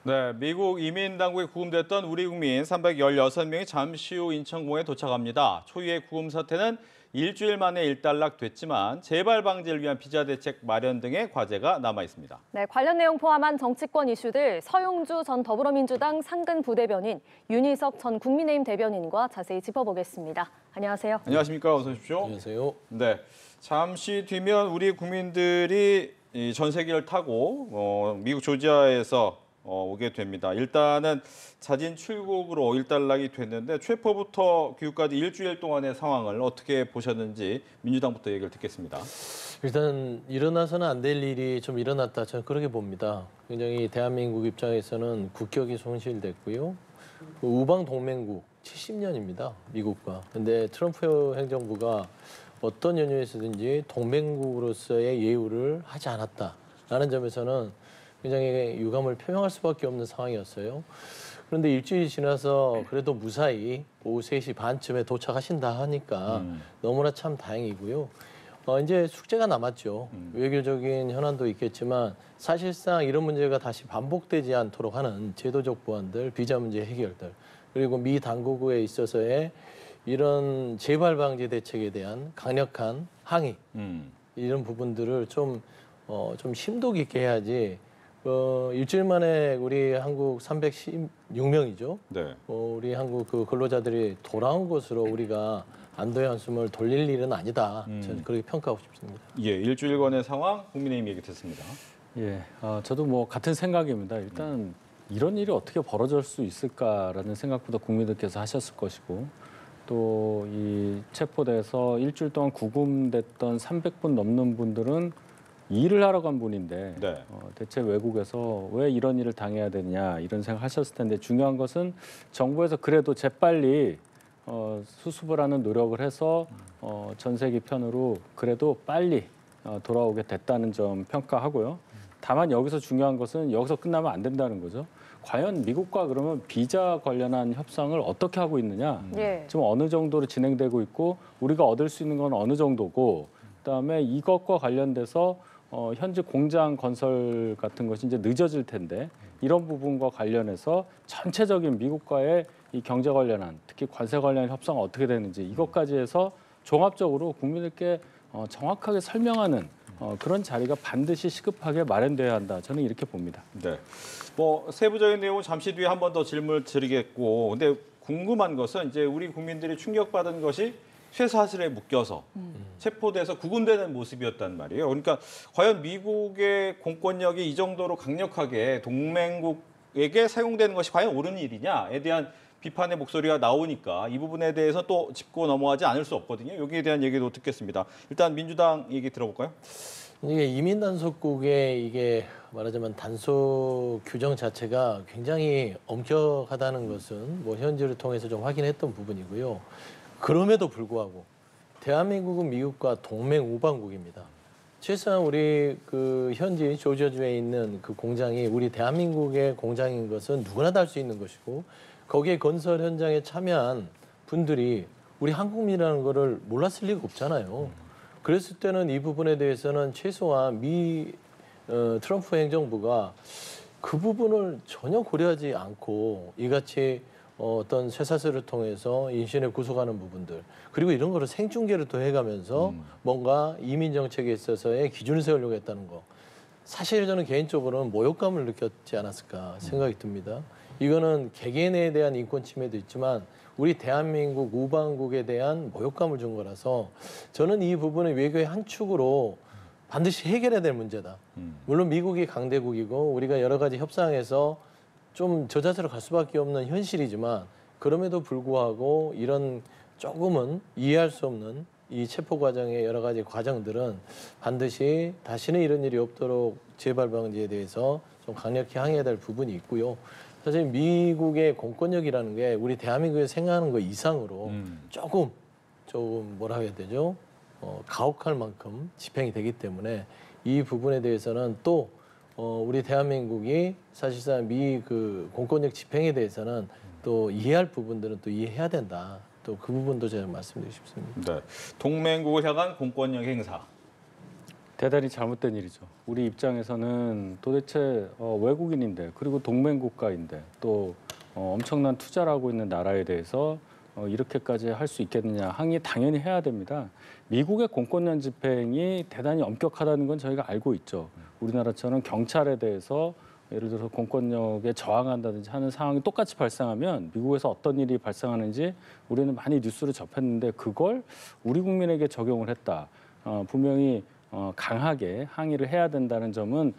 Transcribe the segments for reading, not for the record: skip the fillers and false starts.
네, 미국 이민당국에 구금됐던 우리 국민 316명이 잠시 후 인천공에 도착합니다. 초유의 구금 사태는 일주일 만에 일단락됐지만 재발 방지를 위한 비자 대책 마련 등의 과제가 남아 있습니다. 네, 관련 내용 포함한 정치권 이슈들 서용주 전 더불어민주당 상근 부대변인, 윤희석 전 국민의힘 대변인과 자세히 짚어보겠습니다. 안녕하세요. 안녕하십니까? 어서 오십시오. 안녕하세요. 네, 잠시 뒤면 우리 국민들이 전 세계를 타고 미국 조지아에서 오게 됩니다. 일단은 자진 출국으로 일단락이 됐는데 체포부터 귀국까지 일주일 동안의 상황을 어떻게 보셨는지 민주당부터 얘기를 듣겠습니다. 일단 일어나서는 안 될 일이 좀 일어났다. 저는 그렇게 봅니다. 굉장히 대한민국 입장에서는 국격이 손실됐고요. 우방 동맹국 70년입니다. 미국과. 근데 트럼프 행정부가 어떤 연유에서든지 동맹국으로서의 예우를 하지 않았다라는 점에서는 굉장히 유감을 표명할 수밖에 없는 상황이었어요. 그런데 일주일이 지나서 그래도 무사히 오후 3시 반쯤에 도착하신다 하니까 너무나 참 다행이고요. 이제 숙제가 남았죠. 외교적인 현안도 있겠지만 사실상 이런 문제가 다시 반복되지 않도록 하는 제도적 보완들, 비자 문제 해결들, 그리고 미 당국에 있어서의 이런 재발 방지 대책에 대한 강력한 항의, 이런 부분들을 좀 심도 깊게 해야지. 일주일 만에 우리 한국 316명이죠. 네. 우리 한국 그 근로자들이 돌아온 것으로 우리가 안도의 한숨을 돌릴 일은 아니다. 저는 그렇게 평가하고 싶습니다. 예, 일주일간의 상황 국민의힘 얘기 듣습니다. 예, 저도 뭐 같은 생각입니다. 일단 이런 일이 어떻게 벌어질 수 있을까라는 생각보다 국민들께서 하셨을 것이고 또 이 체포돼서 일주일 동안 구금됐던 300분 넘는 분들은 일을 하러 간 분인데 네. 대체 외국에서 왜 이런 일을 당해야 되냐 이런 생각 하셨을 텐데 중요한 것은 정부에서 그래도 재빨리 수습을 하는 노력을 해서 전 세계 편으로 그래도 빨리 돌아오게 됐다는 점 평가하고요. 다만 여기서 중요한 것은 여기서 끝나면 안 된다는 거죠. 과연 미국과 그러면 비자 관련한 협상을 어떻게 하고 있느냐. 지금 어느 정도로 진행되고 있고 우리가 얻을 수 있는 건 어느 정도고 그다음에 이것과 관련돼서 현재 공장 건설 같은 것이 이제 늦어질 텐데 이런 부분과 관련해서 전체적인 미국과의 이 경제 관련한 특히 관세 관련 협상은 어떻게 되는지 이것까지 해서 종합적으로 국민들께 정확하게 설명하는 그런 자리가 반드시 시급하게 마련돼야 한다. 저는 이렇게 봅니다. 네. 뭐 세부적인 내용은 잠시 뒤에 한 번 더 질문을 드리겠고, 근데 궁금한 것은 이제 우리 국민들이 충격받은 것이 쇠사슬에 묶여서 체포돼서 구금되는 모습이었단 말이에요. 그러니까 과연 미국의 공권력이 이 정도로 강력하게 동맹국에게 사용되는 것이 과연 옳은 일이냐에 대한 비판의 목소리가 나오니까 이 부분에 대해서 또 짚고 넘어가지 않을 수 없거든요. 여기에 대한 얘기도 듣겠습니다. 일단 민주당 얘기 들어볼까요? 이게 이민 단속국의 이게 말하자면 단속 규정 자체가 굉장히 엄격하다는 것은 뭐 현지를 통해서 좀 확인했던 부분이고요. 그럼에도 불구하고 대한민국은 미국과 동맹 우방국입니다. 최소한 우리 그 현지 조지아주에 있는 그 공장이 우리 대한민국의 공장인 것은 누구나 다 알 수 있는 것이고 거기에 건설 현장에 참여한 분들이 우리 한국민이라는 거를 몰랐을 리가 없잖아요. 그랬을 때는 이 부분에 대해서는 최소한 트럼프 행정부가 그 부분을 전혀 고려하지 않고 이같이 어떤 쇠사슬을 통해서 인신을 구속하는 부분들 그리고 이런 거를 생중계를 또 해가면서 뭔가 이민 정책에 있어서의 기준을 세우려고 했다는 거 사실 저는 개인적으로는 모욕감을 느꼈지 않았을까 생각이 듭니다. 이거는 개개인에 대한 인권 침해도 있지만 우리 대한민국 우방국에 대한 모욕감을 준 거라서 저는 이 부분은 외교의 한 축으로 반드시 해결해야 될 문제다. 물론 미국이 강대국이고 우리가 여러 가지 협상에서 좀 저자세로 갈 수밖에 없는 현실이지만 그럼에도 불구하고 이런 조금은 이해할 수 없는 이 체포 과정의 여러 가지 과정들은 반드시 다시는 이런 일이 없도록 재발 방지에 대해서 좀 강력히 항의해야 될 부분이 있고요. 사실 미국의 공권력이라는 게 우리 대한민국에서 생각하는 것 이상으로 조금 뭐라 해야 되죠? 가혹할 만큼 집행이 되기 때문에 이 부분에 대해서는 또 우리 대한민국이 사실상 미 그 공권력 집행에 대해서는 또 이해할 부분들은 또 이해해야 된다. 또 그 부분도 제가 말씀드리고 싶습니다. 네. 동맹국을 향한 공권력 행사. 대단히 잘못된 일이죠. 우리 입장에서는 도대체 외국인인데 그리고 동맹 국가인데 또 엄청난 투자를 하고 있는 나라에 대해서 이렇게까지 할 수 있겠느냐 항의 당연히 해야 됩니다. 미국의 공권력 집행이 대단히 엄격하다는 건 저희가 알고 있죠. 우리나라처럼 경찰에 대해서 예를 들어서 공권력에 저항한다든지 하는 상황이 똑같이 발생하면 미국에서 어떤 일이 발생하는지 우리는 많이 뉴스를 접했는데 그걸 우리 국민에게 적용을 했다. 분명히 강하게 항의를 해야 된다는 점은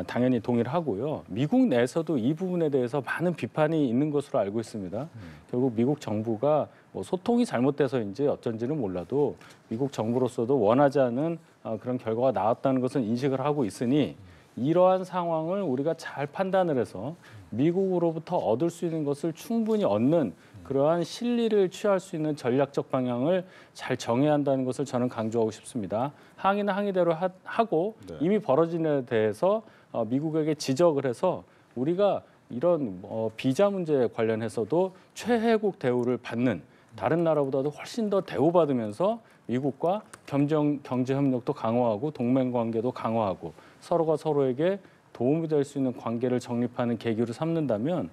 당연히 동의를 하고요. 미국 내에서도 이 부분에 대해서 많은 비판이 있는 것으로 알고 있습니다. 결국 미국 정부가 뭐 소통이 잘못돼서인지 어쩐지는 몰라도 미국 정부로서도 원하지 않은 그런 결과가 나왔다는 것은 인식을 하고 있으니 이러한 상황을 우리가 잘 판단을 해서 미국으로부터 얻을 수 있는 것을 충분히 얻는 그러한 실리를 취할 수 있는 전략적 방향을 잘 정해야 한다는 것을 저는 강조하고 싶습니다. 항의는 항의대로 하고 네. 이미 벌어진 데 대해서 미국에게 지적을 해서 우리가 이런 비자 문제에 관련해서도 최혜국 대우를 받는 다른 나라보다도 훨씬 더 대우받으면서 미국과 경제 협력도 강화하고 동맹 관계도 강화하고 서로가 서로에게 도움이 될 수 있는 관계를 정립하는 계기로 삼는다면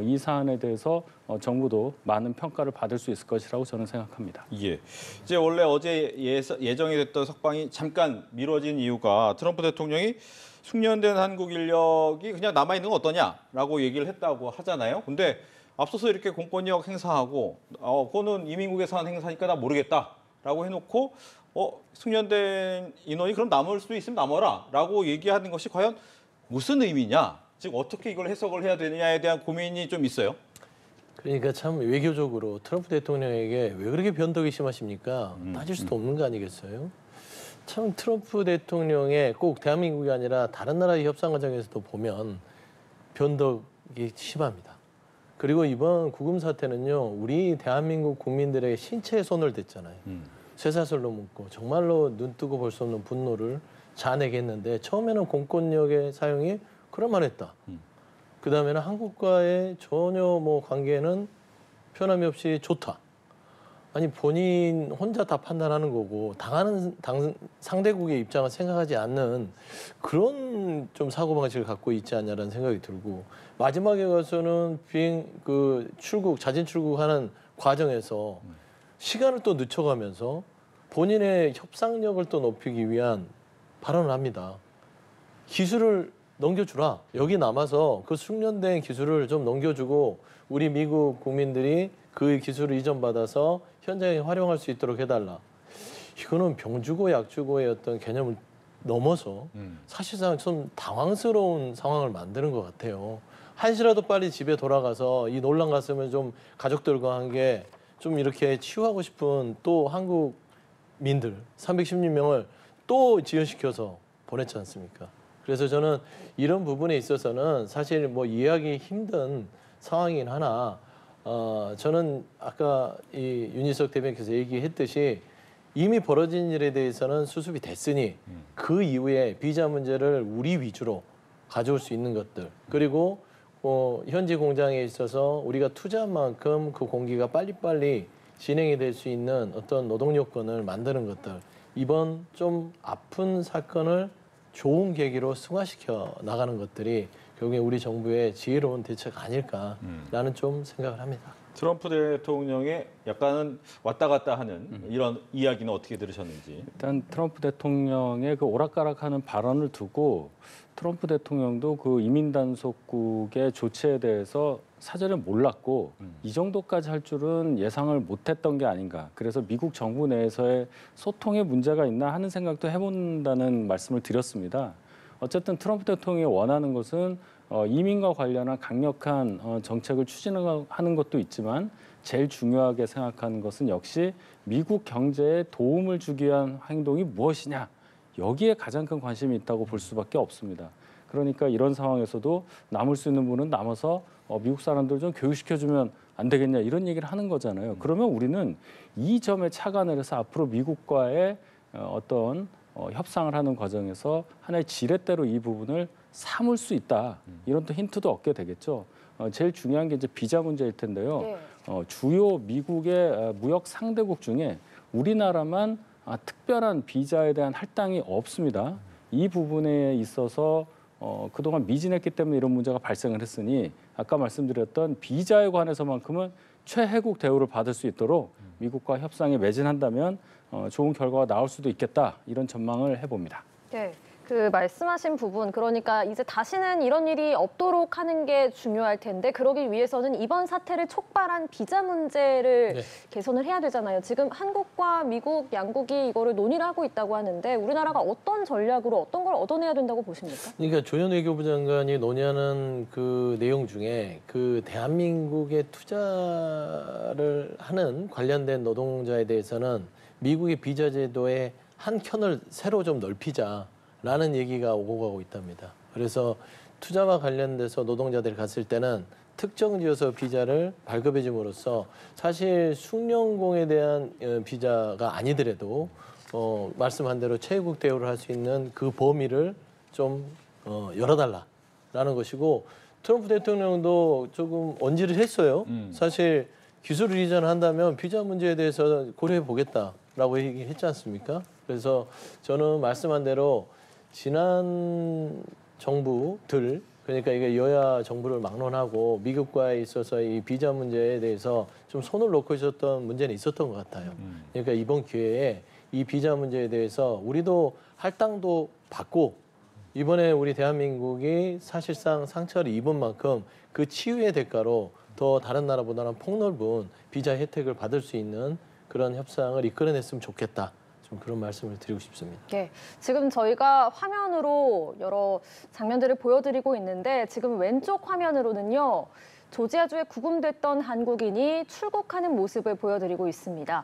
이 사안에 대해서 정부도 많은 평가를 받을 수 있을 것이라고 저는 생각합니다. 예. 이제 원래 어제 예정이 됐던 석방이 잠깐 미뤄진 이유가 트럼프 대통령이 숙련된 한국 인력이 그냥 남아 있는 건 어떠냐라고 얘기를 했다고 하잖아요. 근데 앞서서 이렇게 공권력 행사하고 그거는 이민국에서 한 행사니까 나 모르겠다라고 해놓고 숙련된 인원이 그럼 남을 수도 있으면 남아라라고 얘기하는 것이 과연 무슨 의미냐? 즉 어떻게 이걸 해석을 해야 되느냐에 대한 고민이 좀 있어요. 그러니까 참 외교적으로 트럼프 대통령에게 왜 그렇게 변덕이 심하십니까? 따질 수도 없는 거 아니겠어요? 참 트럼프 대통령의 꼭 대한민국이 아니라 다른 나라의 협상 과정에서도 보면 변덕이 심합니다. 그리고 이번 구금 사태는요, 우리 대한민국 국민들의 신체에 손을 댔잖아요. 쇠사슬로 묶고 정말로 눈뜨고 볼 수 없는 분노를 자아내게 했는데 처음에는 공권력의 사용이 그럴만했다. 그 다음에는 한국과의 전혀 뭐 관계는 편함이 없이 좋다. 아니 본인 혼자 다 판단하는 거고 당하는 상대국의 입장을 생각하지 않는 그런 좀 사고방식을 갖고 있지 않냐라는 생각이 들고 마지막에 가서는 자진 출국하는 과정에서 시간을 또 늦춰가면서 본인의 협상력을 또 높이기 위한 발언을 합니다. 기술을 넘겨주라. 여기 남아서 그 숙련된 기술을 좀 넘겨주고 우리 미국 국민들이 그 기술을 이전받아서 현장에 활용할 수 있도록 해달라. 이거는 병주고 약주고의 어떤 개념을 넘어서 사실상 좀 당황스러운 상황을 만드는 것 같아요. 한시라도 빨리 집에 돌아가서 이 놀란 가슴을 좀 가족들과 함께 좀 이렇게 치유하고 싶은 또 한국민들 316명을 또 지연시켜서 보냈지 않습니까? 그래서 저는 이런 부분에 있어서는 사실 뭐 이해하기 힘든 상황이긴 하나 저는 아까 이 윤희석 대변인께서 얘기했듯이 이미 벌어진 일에 대해서는 수습이 됐으니 그 이후에 비자 문제를 우리 위주로 가져올 수 있는 것들 그리고 현지 공장에 있어서 우리가 투자한 만큼 그 공기가 빨리빨리 진행이 될 수 있는 어떤 노동 요건을 만드는 것들 이번 좀 아픈 사건을 좋은 계기로 승화시켜 나가는 것들이 결국에 우리 정부의 지혜로운 대책 아닐까라는 좀 생각을 합니다. 트럼프 대통령의 약간은 왔다 갔다 하는 이런 이야기는 어떻게 들으셨는지. 일단 트럼프 대통령의 그 오락가락하는 발언을 두고 트럼프 대통령도 그 이민 단속국의 조치에 대해서 사전에 몰랐고 이 정도까지 할 줄은 예상을 못했던 게 아닌가. 그래서 미국 정부 내에서의 소통에 문제가 있나 하는 생각도 해본다는 말씀을 드렸습니다. 어쨌든 트럼프 대통령이 원하는 것은 이민과 관련한 강력한 정책을 추진하는 것도 있지만 제일 중요하게 생각하는 것은 역시 미국 경제에 도움을 주기 위한 행동이 무엇이냐. 여기에 가장 큰 관심이 있다고 볼 수밖에 없습니다. 그러니까 이런 상황에서도 남을 수 있는 분은 남아서 미국 사람들 좀 교육시켜주면 안 되겠냐 이런 얘기를 하는 거잖아요. 그러면 우리는 이 점에 착안을 해서 앞으로 미국과의 어떤 협상을 하는 과정에서 하나의 지렛대로 이 부분을 삼을 수 있다. 이런 또 힌트도 얻게 되겠죠. 제일 중요한 게 이제 비자 문제일 텐데요. 네. 주요 미국의 무역 상대국 중에 우리나라만 특별한 비자에 대한 할당이 없습니다. 이 부분에 있어서 그동안 미진했기 때문에 이런 문제가 발생을 했으니 아까 말씀드렸던 비자에 관해서만큼은 최혜국 대우를 받을 수 있도록 미국과 협상에 매진한다면 좋은 결과가 나올 수도 있겠다 이런 전망을 해봅니다. 네. 그 말씀하신 부분, 그러니까 이제 다시는 이런 일이 없도록 하는 게 중요할 텐데 그러기 위해서는 이번 사태를 촉발한 비자 문제를 네. 개선을 해야 되잖아요. 지금 한국과 미국 양국이 이거를 논의를 하고 있다고 하는데 우리나라가 어떤 전략으로 어떤 걸 얻어내야 된다고 보십니까? 그러니까 조현 외교부 장관이 논의하는 그 내용 중에 그 대한민국에 투자를 하는 관련된 노동자에 대해서는 미국의 비자 제도의 한 켠을 새로 좀 넓히자라는 얘기가 오고 가고 있답니다. 그래서 투자와 관련돼서 노동자들이 갔을 때는 특정 지어서 비자를 발급해 줌으로써 사실 숙련공에 대한 비자가 아니더라도 말씀한 대로 최혜국 대우를 할 수 있는 그 범위를 좀 열어달라라는 것이고 트럼프 대통령도 조금 언지를 했어요. 사실 기술을 이전한다면 비자 문제에 대해서 고려해 보겠다라고 얘기했지 않습니까? 그래서 저는 말씀한 대로 지난 정부들 그러니까 이게 여야 정부를 막론하고 미국과에 있어서 이 비자 문제에 대해서 좀 손을 놓고 있었던 문제는 있었던 것 같아요. 그러니까 이번 기회에 이 비자 문제에 대해서 우리도 할당도 받고 이번에 우리 대한민국이 사실상 상처를 입은 만큼 그 치유의 대가로 더 다른 나라보다는 폭넓은 비자 혜택을 받을 수 있는 그런 협상을 이끌어냈으면 좋겠다. 좀 그런 말씀을 드리고 싶습니다. 네, 지금 저희가 화면으로 여러 장면들을 보여드리고 있는데 지금 왼쪽 화면으로는요. 조지아주에 구금됐던 한국인이 출국하는 모습을 보여드리고 있습니다.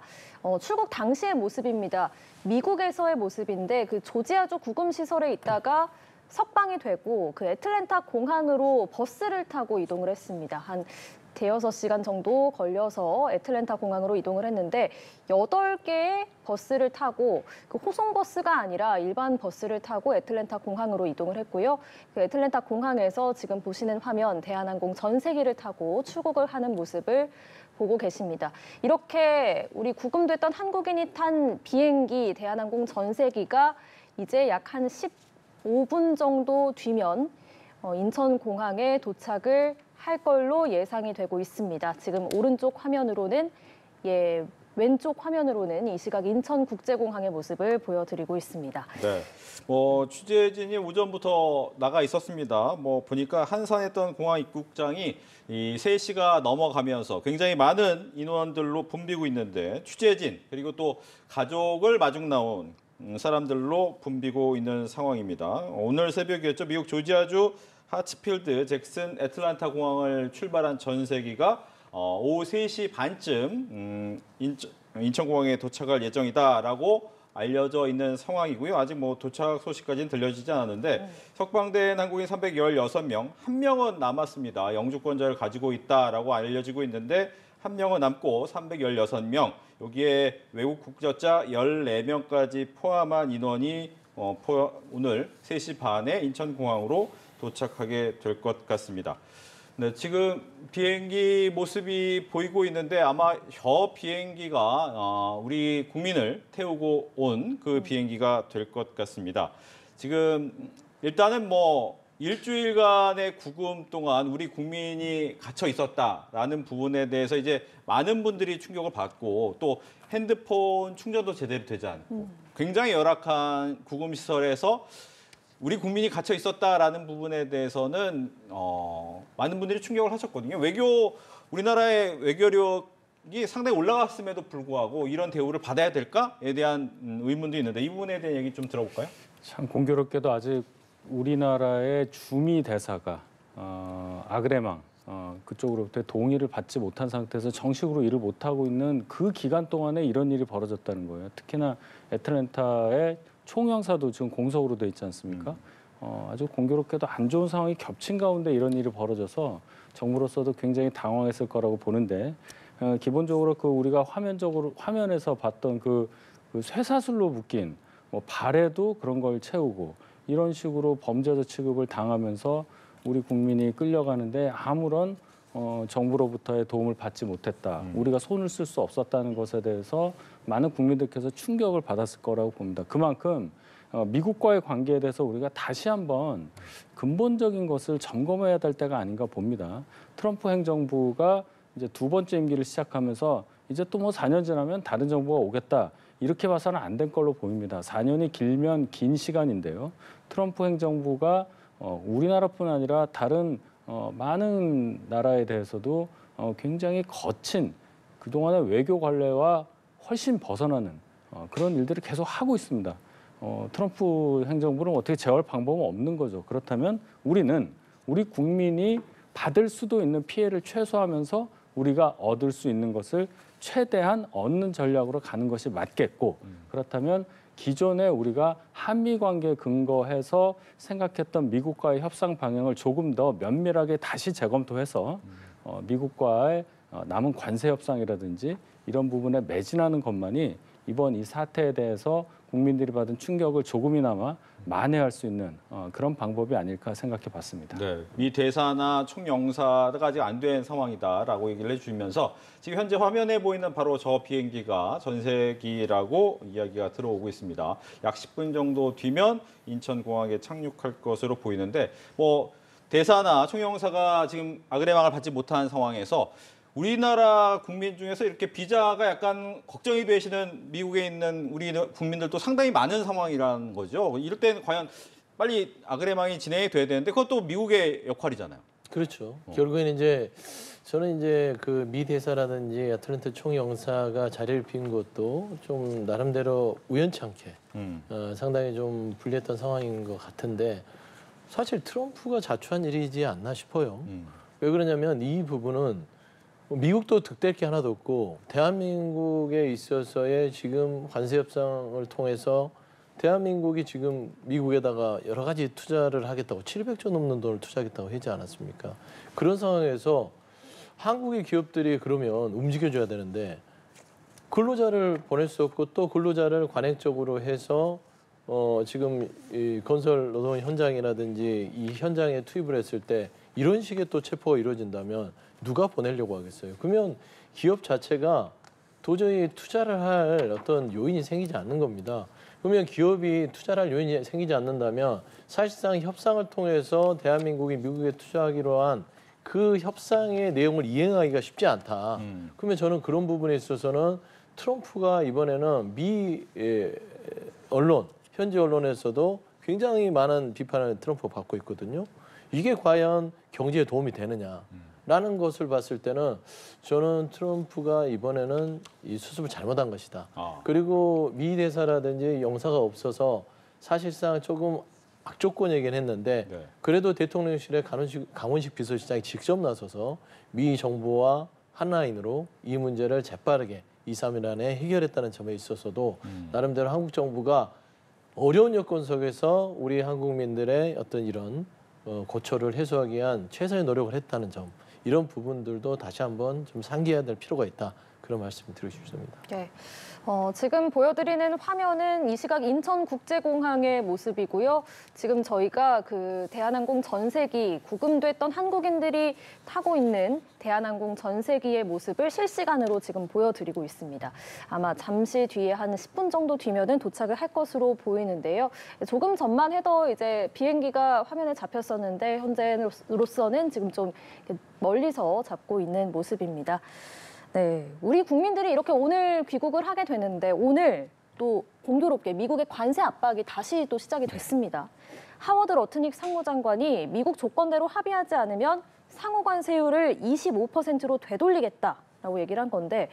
출국 당시의 모습입니다. 미국에서의 모습인데 그 조지아주 구금 시설에 있다가 석방이 되고 그 애틀랜타 공항으로 버스를 타고 이동을 했습니다. 한 대여섯 시간 정도 걸려서 애틀랜타 공항으로 이동을 했는데 8개의 버스를 타고 그 호송버스가 아니라 일반 버스를 타고 애틀랜타 공항으로 이동을 했고요. 그 애틀랜타 공항에서 지금 보시는 화면 대한항공 전세기를 타고 출국을 하는 모습을 보고 계십니다. 이렇게 우리 구금됐던 한국인이 탄 비행기 대한항공 전세기가 이제 약 한 15분 정도 뒤면 인천공항에 도착을 할 걸로 예상이 되고 있습니다. 지금 오른쪽 화면으로는 왼쪽 화면으로는 이 시각 인천국제공항의 모습을 보여드리고 있습니다. 네. 취재진이 오전부터 나가 있었습니다. 보니까 한산했던 공항 입국장이 이 3시가 넘어가면서 굉장히 많은 인원들로 붐비고 있는데 취재진 그리고 또 가족을 마중 나온 사람들로 붐비고 있는 상황입니다. 오늘 새벽이었죠. 미국 조지아주 하츠필드 잭슨 애틀랜타 공항을 출발한 전세기가 오후 3시 반쯤 인천공항에 도착할 예정이다라고 알려져 있는 상황이고요. 아직 도착 소식까지는 들려지지 않았는데 석방된 한국인 316명, 한 명은 남았습니다. 영주권자를 가지고 있다라고 알려지고 있는데 한 명은 남고 316명, 여기에 외국 국적자 14명까지 포함한 인원이 오늘 3시 반에 인천공항으로 도착하게 될 것 같습니다. 네, 지금 비행기 모습이 보이고 있는데 아마 저 비행기가 우리 국민을 태우고 온 그 비행기가 될 것 같습니다. 지금 일단은 일주일간의 구금 동안 우리 국민이 갇혀 있었다라는 부분에 대해서 이제 많은 분들이 충격을 받고 또 핸드폰 충전도 제대로 되지 않고 굉장히 열악한 구금 시설에서 우리 국민이 갇혀 있었다라는 부분에 대해서는 많은 분들이 충격을 하셨거든요. 우리나라의 외교력이 상당히 올라갔음에도 불구하고 이런 대우를 받아야 될까에 대한 의문도 있는데 이 부분에 대한 얘기 좀 들어볼까요? 참 공교롭게도 아직 우리나라의 주미 대사가 아그레망 그쪽으로부터 동의를 받지 못한 상태에서 정식으로 일을 못하고 있는 그 기간 동안에 이런 일이 벌어졌다는 거예요. 특히나 애틀랜타의 총영사도 지금 공석으로 돼 있지 않습니까? 아주 공교롭게도 안 좋은 상황이 겹친 가운데 이런 일이 벌어져서 정부로서도 굉장히 당황했을 거라고 보는데 기본적으로 우리가 화면에서 봤던 그 쇠사슬로 묶인 발에도 그런 걸 채우고 이런 식으로 범죄자 취급을 당하면서 우리 국민이 끌려가는데 아무런 정부로부터의 도움을 받지 못했다. 우리가 손을 쓸 수 없었다는 것에 대해서 많은 국민들께서 충격을 받았을 거라고 봅니다. 그만큼 미국과의 관계에 대해서 우리가 다시 한번 근본적인 것을 점검해야 될 때가 아닌가 봅니다. 트럼프 행정부가 이제 두 번째 임기를 시작하면서 이제 또 뭐 4년 지나면 다른 정부가 오겠다. 이렇게 봐서는 안 된 걸로 보입니다. 4년이 길면 긴 시간인데요. 트럼프 행정부가 우리나라뿐 아니라 다른 많은 나라에 대해서도 굉장히 거친 그동안의 외교 관례와 훨씬 벗어나는 그런 일들을 계속 하고 있습니다. 트럼프 행정부는 어떻게 제어할 방법은 없는 거죠. 그렇다면 우리 국민이 받을 수도 있는 피해를 최소화하면서 우리가 얻을 수 있는 것을 최대한 얻는 전략으로 가는 것이 맞겠고 그렇다면 기존에 우리가 한미 관계에 근거해서 생각했던 미국과의 협상 방향을 조금 더 면밀하게 다시 재검토해서 미국과의 남은 관세 협상이라든지 이런 부분에 매진하는 것만이 이번 이 사태에 대해서 국민들이 받은 충격을 조금이나마 만회할 수 있는 그런 방법이 아닐까 생각해 봤습니다. 네, 미 대사나 총영사가 아직 안 된 상황이다라고 얘기를 해주면서 지금 현재 화면에 보이는 바로 저 비행기가 전세기라고 이야기가 들어오고 있습니다. 약 10분 정도 뒤면 인천공항에 착륙할 것으로 보이는데 뭐 대사나 총영사가 지금 아그레망을 받지 못한 상황에서 우리나라 국민 중에서 이렇게 비자가 약간 걱정이 되시는 미국에 있는 우리 국민들도 상당히 많은 상황이라는 거죠. 이럴 때는 과연 빨리 아그레망이 진행이 돼야 되는데 그것도 미국의 역할이잖아요. 그렇죠. 결국에는 이제 저는 이제 그 미 대사라든지 애틀랜타 총영사가 자리를 빈 것도 좀 나름대로 우연찮게 상당히 좀 불리했던 상황인 것 같은데 사실 트럼프가 자초한 일이지 않나 싶어요. 왜 그러냐면 이 부분은 미국도 득될 게 하나도 없고 대한민국에 있어서의 지금 관세 협상을 통해서 대한민국이 지금 미국에다가 여러 가지 투자를 하겠다고 700조 넘는 돈을 투자하겠다고 하지 않았습니까? 그런 상황에서 한국의 기업들이 그러면 움직여줘야 되는데 근로자를 보낼 수 없고 또 근로자를 관행적으로 해서 지금 이 건설 노동 현장이라든지 이 현장에 투입을 했을 때 이런 식의 또 체포가 이루어진다면 누가 보내려고 하겠어요? 그러면 기업 자체가 도저히 투자를 할 어떤 요인이 생기지 않는 겁니다. 그러면 기업이 투자를 할 요인이 생기지 않는다면 사실상 협상을 통해서 대한민국이 미국에 투자하기로 한 그 협상의 내용을 이행하기가 쉽지 않다. 그러면 저는 그런 부분에 있어서는 트럼프가 이번에는 미 언론, 현지 언론에서도 굉장히 많은 비판을 트럼프가 받고 있거든요. 이게 과연 경제에 도움이 되느냐라는 것을 봤을 때는 저는 트럼프가 이번에는 이 수습을 잘못한 것이다. 그리고 미 대사라든지 영사가 없어서 사실상 조금 악조건이긴 했는데 네. 그래도 대통령실의 강원식 비서실장이 직접 나서서 미 정부와 한라인으로 이 문제를 재빠르게 2, 3일 안에 해결했다는 점에 있어서도 나름대로 한국 정부가 어려운 여건 속에서 우리 한국민들의 어떤 이런 고초를 해소하기 위한 최선의 노력을 했다는 점 이런 부분들도 다시 한번 좀 상기해야 될 필요가 있다. 그런 말씀을 드리고 싶습니다. 네. 지금 보여드리는 화면은 이 시각 인천국제공항의 모습이고요. 지금 저희가 그 대한항공 전세기 구금됐던 한국인들이 타고 있는 대한항공 전세기의 모습을 실시간으로 지금 보여드리고 있습니다. 아마 잠시 뒤에 한 10분 정도 뒤면은 도착을 할 것으로 보이는데요. 조금 전만 해도 이제 비행기가 화면에 잡혔었는데 현재로서는 지금 좀 멀리서 잡고 있는 모습입니다. 네, 우리 국민들이 이렇게 오늘 귀국을 하게 되는데 오늘 또 공교롭게 미국의 관세 압박이 다시 또 시작이 됐습니다. 하워드 러트닉 상무장관이 미국 조건대로 합의하지 않으면 상호 관세율을 25%로 되돌리겠다라고 얘기를 한 건데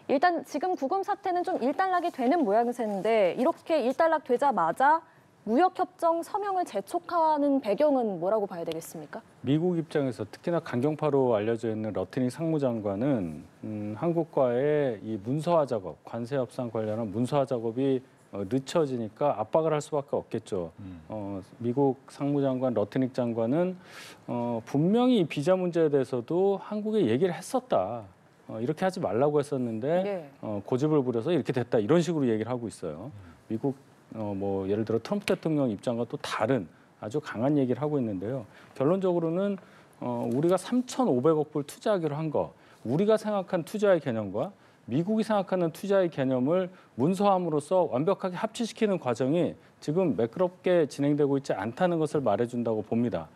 일단 지금 구금 사태는 좀 일단락이 되는 모양새인데 이렇게 일단락 되자마자 무역협정 서명을 재촉하는 배경은 뭐라고 봐야 되겠습니까? 미국 입장에서 특히나 강경파로 알려져 있는 러트닉 상무장관은 한국과의 이 문서화 작업, 관세 협상 관련한 문서화 작업이 늦춰지니까 압박을 할 수밖에 없겠죠. 미국 상무장관 러트닉 장관은 분명히 이 비자 문제에 대해서도 한국에 얘기를 했었다. 이렇게 하지 말라고 했었는데 네. 고집을 부려서 이렇게 됐다. 이런 식으로 얘기를 하고 있어요. 미국 뭐 예를 들어 트럼프 대통령 입장과 또 다른 아주 강한 얘기를 하고 있는데요. 결론적으로는 우리가 3,500억 불 투자하기로 한 거, 우리가 생각한 투자의 개념과 미국이 생각하는 투자의 개념을 문서함으로써 완벽하게 합치시키는 과정이 지금 매끄럽게 진행되고 있지 않다는 것을 말해준다고 봅니다.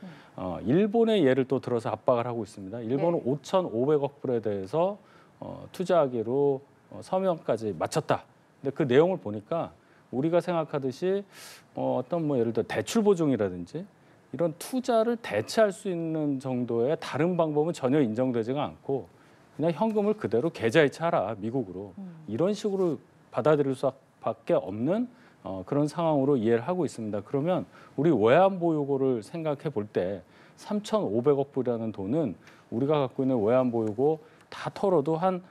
일본의 예를 또 들어서 압박을 하고 있습니다. 일본은 5,500억 불에 대해서 투자하기로 서명까지 마쳤다. 근데 그 내용을 보니까 우리가 생각하듯이 어떤 뭐 예를 들어 대출 보증이라든지 이런 투자를 대체할 수 있는 정도의 다른 방법은 전혀 인정되지가 않고 그냥 현금을 그대로 계좌이체하라 미국으로 이런 식으로 받아들일 수밖에 없는 그런 상황으로 이해를 하고 있습니다. 그러면 우리 외환보유고를 생각해 볼 때 3,500억 불이라는 돈은 우리가 갖고 있는 외환보유고 다 털어도 한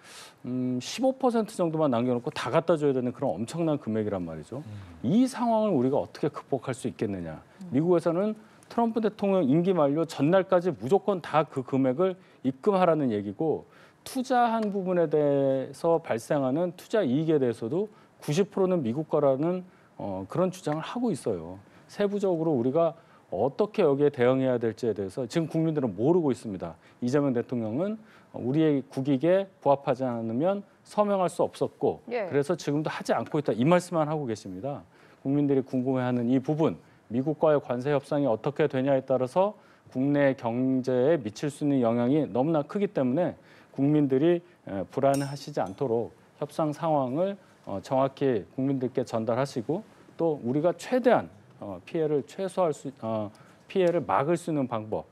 15% 정도만 남겨놓고 다 갖다 줘야 되는 그런 엄청난 금액이란 말이죠. 이 상황을 우리가 어떻게 극복할 수 있겠느냐. 미국에서는 트럼프 대통령 임기 만료 전날까지 무조건 다 그 금액을 입금하라는 얘기고 투자한 부분에 대해서 발생하는 투자 이익에 대해서도 90%는 미국 거라는 그런 주장을 하고 있어요. 세부적으로 우리가 어떻게 여기에 대응해야 될지에 대해서 지금 국민들은 모르고 있습니다. 이재명 대통령은 우리의 국익에 부합하지 않으면 서명할 수 없었고 그래서 지금도 하지 않고 있다. 이 말씀만 하고 계십니다. 국민들이 궁금해하는 이 부분, 미국과의 관세 협상이 어떻게 되냐에 따라서 국내 경제에 미칠 수 있는 영향이 너무나 크기 때문에 국민들이 불안해하시지 않도록 협상 상황을 정확히 국민들께 전달하시고 또 우리가 최대한 피해를 최소화할 수 피해를 막을 수 있는 방법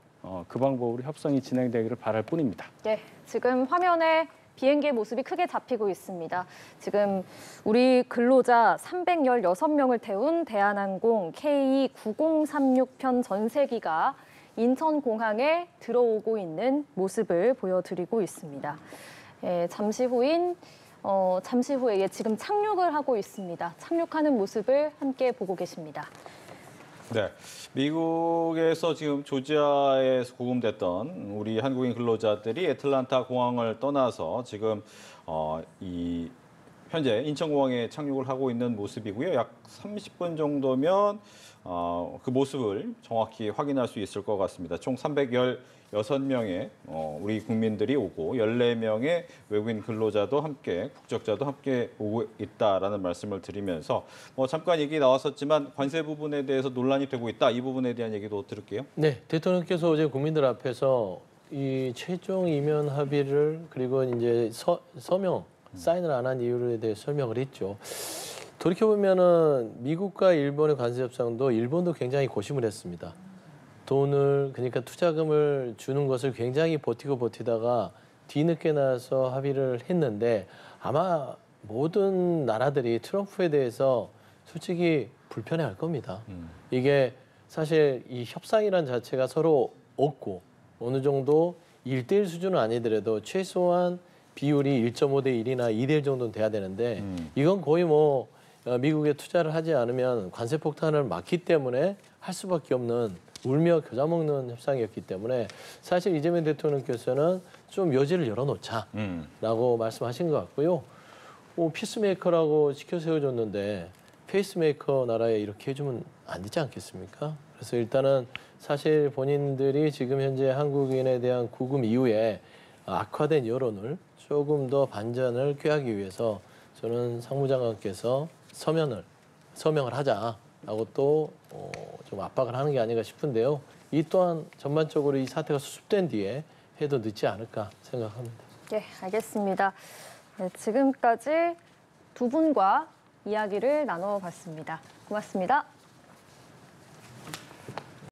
그 방법으로 협상이 진행되기를 바랄 뿐입니다. 네, 지금 화면에 비행기의 모습이 크게 잡히고 있습니다. 지금 우리 근로자 316명을 태운 대한항공 K9036편 전세기가 인천공항에 들어오고 있는 모습을 보여드리고 있습니다. 잠시 후에 지금 착륙을 하고 있습니다. 착륙하는 모습을 함께 보고 계십니다. 네, 미국에서 지금 조지아에서 구금됐던 우리 한국인 근로자들이 애틀란타 공항을 떠나서 지금 현재 인천공항에 착륙을 하고 있는 모습이고요. 약 30분 정도면 그 모습을 정확히 확인할 수 있을 것 같습니다. 총 316명의 우리 국민들이 오고 14명의 외국인 근로자도 함께 국적자도 함께 오고 있다라는 말씀을 드리면서 잠깐 얘기 나왔었지만 관세 부분에 대해서 논란이 되고 있다. 이 부분에 대한 얘기도 들을게요. 네, 대통령께서 어제 국민들 앞에서 이 최종 이면 합의를 그리고 이제 서명 사인을 안 한 이유에 대해 설명을 했죠. 돌이켜보면은 미국과 일본의 관세 협상도 일본도 굉장히 고심을 했습니다. 돈을 그러니까 투자금을 주는 것을 굉장히 버티다가 뒤늦게 나서 합의를 했는데 아마 모든 나라들이 트럼프에 대해서 솔직히 불편해할 겁니다. 이게 사실 이 협상이란 자체가 서로 없고 어느 정도 1대1 수준은 아니더라도 최소한 비율이 1.5대 1이나 2대 1 정도는 돼야 되는데 이건 거의 뭐 미국에 투자를 하지 않으면 관세 폭탄을 막기 때문에 할 수밖에 없는 울며 겨자 먹는 협상이었기 때문에 사실 이재명 대통령께서는 좀 여지를 열어놓자라고 말씀하신 것 같고요. 피스메이커라고 시켜 세워줬는데 페이스메이커 나라에 이렇게 해주면 안 되지 않겠습니까? 그래서 일단은 사실 본인들이 지금 현재 한국인에 대한 구금 이후에 악화된 여론을 조금 더 반전을 꾀하기 위해서 저는 상무장관께서 서명을 하자라고 또 좀 압박을 하는 게 아닌가 싶은데요. 이 또한 전반적으로 이 사태가 수습된 뒤에 해도 늦지 않을까 생각합니다. 네, 알겠습니다. 네, 지금까지 두 분과 이야기를 나눠봤습니다. 고맙습니다.